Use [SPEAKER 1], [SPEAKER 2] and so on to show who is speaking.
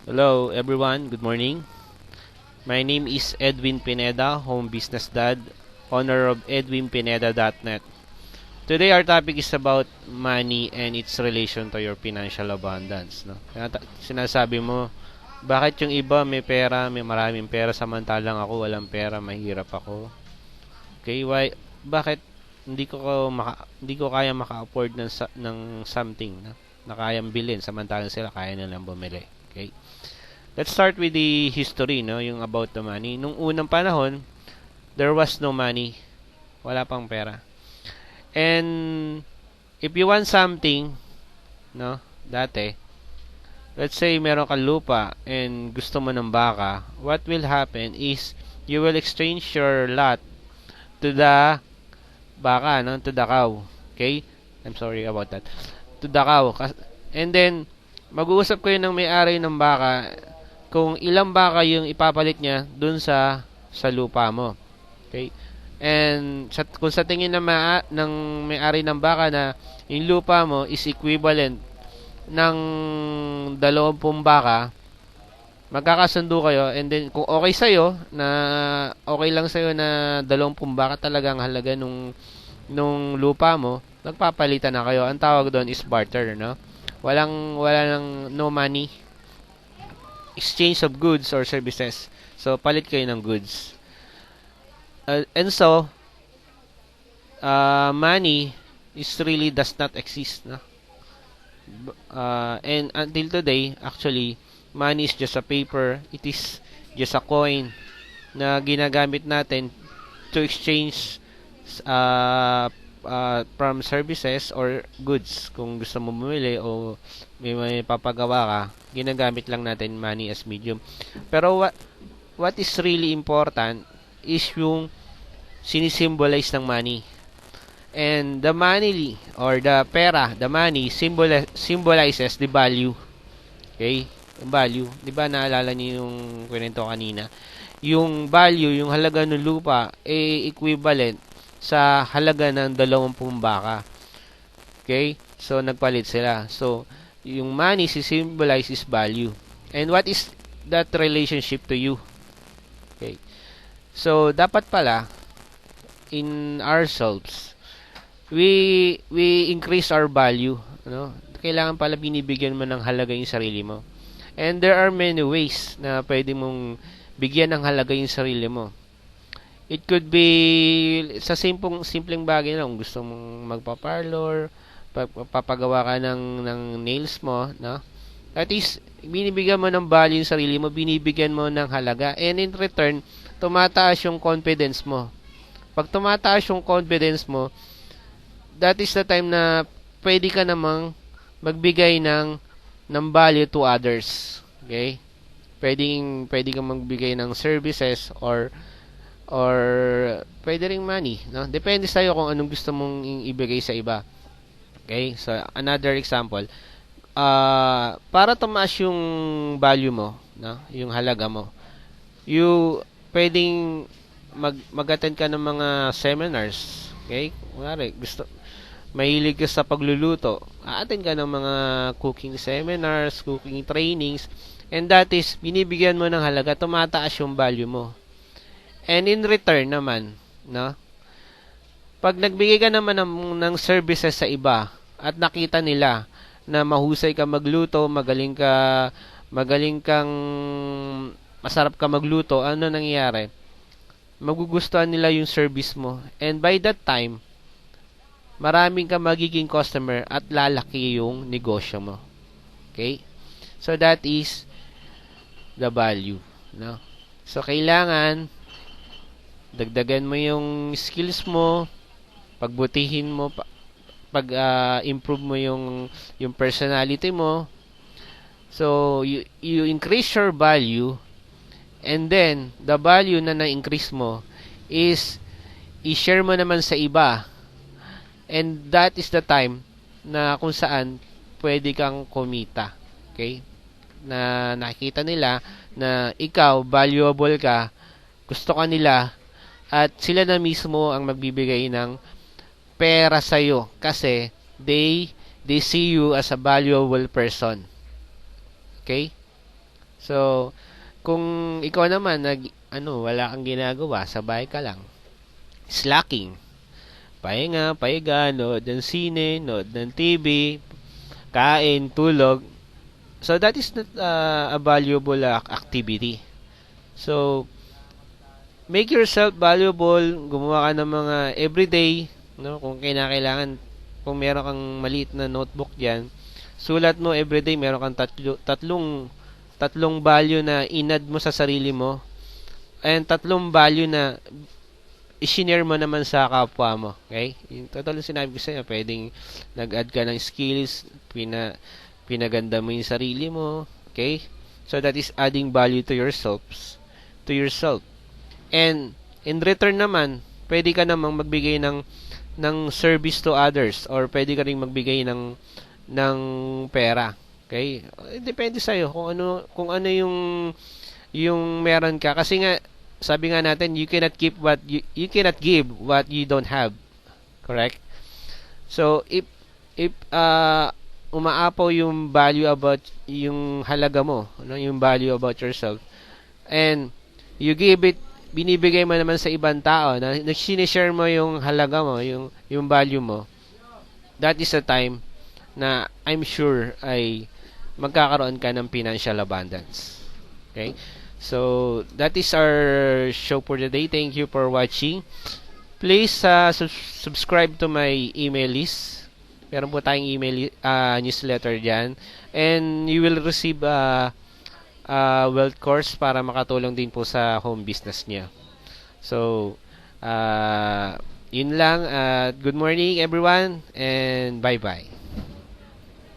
[SPEAKER 1] Hello everyone, good morning. My name is Edwin Pineda, home business dad, owner of edwinpineda.net. Today our topic is about money and its relation to your financial abundance. No? Sinasabi mo, bakit yung iba may pera, may maraming pera, samantalang ako walang pera, mahirap ako. Okay, bakit hindi ko kaya maka-afford ng something na kayang bilhin samantalang sila kaya nilang bumili. Okay? Let's start with the history, no, yung about the money. Nung unang panahon, there was no money. Wala pang pera. And if you want something, no, dati, let's say meron kang lupa and gusto mo ng baka, what will happen is you will exchange your lot to the baka, no, to the cow. Okay? I'm sorry about that. To the cow. And then, mag-uusap kayo ng may-ari ng baka kung ilang baka yung ipapalit niya dun sa lupa mo. Okay? And kung sa tingin ng may-ari ng baka na yung lupa mo is equivalent ng 20 baka, magkakasundo kayo, and then kung okay sa'yo, na okay lang sa'yo na 20 baka talagang halaga nung lupa mo, magpapalitan na kayo. Ang tawag doon is barter, no? Walang no money exchange of goods or services. So palit kayo ng goods. And so money is really does not exist, no? And until today, actually, money is just a paper. It is just a coin na ginagamit natin to exchange from services or goods. Kung gusto mo bumili o may papagawa ka, ginagamit lang natin money as medium. Pero what is really important is yung sinisimbolize ng money. And the money or the pera, the money symbolizes the value. Okay? Yung value. Di ba naalala niyo yung kwento kanina? Yung value, yung halaga ng lupa, equivalent sa halaga ng 20 baka. Okay? So, nagpalit sila. So, yung money symbolizes value. And what is that relationship to you? Okay? So, dapat pala, in ourselves, we increase our value, no? Kailangan pala binibigyan mo ng halaga yung sarili mo. And there are many ways na pwede mong bigyan ng halaga yung sarili mo. It could be sa simpleng bagay lang. Gusto mong magpa-parlor, papagawa ka ng nails mo, no? At least binibigyan mo ng value yung sarili mo, binibigyan mo ng halaga, and in return, tumataas yung confidence mo. Pag tumataas yung confidence mo, that is the time na pwede ka namang magbigay ng value to others. Okay? Pwede kang magbigay ng services or pwede ring money, no? Depende sa iyo kung anong gusto mong ibigay sa iba. Okay? So, another example, para tumaas yung value mo, no? Yung halaga mo, pwedeng mag-attend ka ng mga seminars. Okay? Kunwari, mahilig ka sa pagluluto, attend ka ng mga cooking seminars, cooking trainings, and that is, binibigyan mo ng halaga, tumataas yung value mo. And in return naman, no? Pag nagbigay ka naman ng services sa iba, at nakita nila na mahusay ka magluto, magaling kang masarap ka magluto, ano nangyayari? Magugustuhan nila yung service mo. And by that time, maraming ka magiging customer at lalaki yung negosyo mo. Okay? So, that is the value. No? So, kailangan dagdagan mo yung skills mo, pagbutihin mo, improve mo yung personality mo. So, you increase your value, and then, the value na na-increase mo is i-share mo naman sa iba. And that is the time na kung saan pwede kang kumita. Okay? Na nakikita nila na ikaw, valuable ka, gusto ka nila, at sila na mismo ang magbibigay ng pera sa'yo kasi they see you as a valuable person. Okay? So, kung ikaw naman wala kang ginagawa, sa bahay ka lang, slacking, pahinga, pahiga, nood ng sine, nood ng TV, kain, tulog. So that is not a valuable activity. So make yourself valuable, gumawa ka ng mga everyday, no? Kung kinakailangan, kung meron kang maliit na notebook diyan, sulat mo everyday, meron kang tatlong value na inad mo sa sarili mo, and tatlong value na i-share mo naman sa kapwa mo. Okay? Yung total sinabi ko sa'yo, pwedeng nag-add ka ng skills, pinaganda mo yung sarili mo. Okay? So that is adding value to yourself. And in return naman, pwede ka namang magbigay ng service to others, or pwede ka ring magbigay ng pera. Okay? Depende sa iyo kung ano yung meron ka, kasi nga sabi nga natin, you cannot give what you don't have. Correct? So if umaapaw yung value about yung halaga mo, ano, yung value about yourself, and you give it, binibigay mo naman sa ibang tao, na nag-share mo yung halaga mo, yung value mo, that is the time na I'm sure ay magkakaroon ka ng financial abundance. Okay? So, that is our show for today. Thank you for watching. Please subscribe to my email list. Meron po tayong email newsletter dyan. And you will receive a wealth course para makatulong din po sa home business niya. So, yun lang. Good morning everyone, and bye-bye.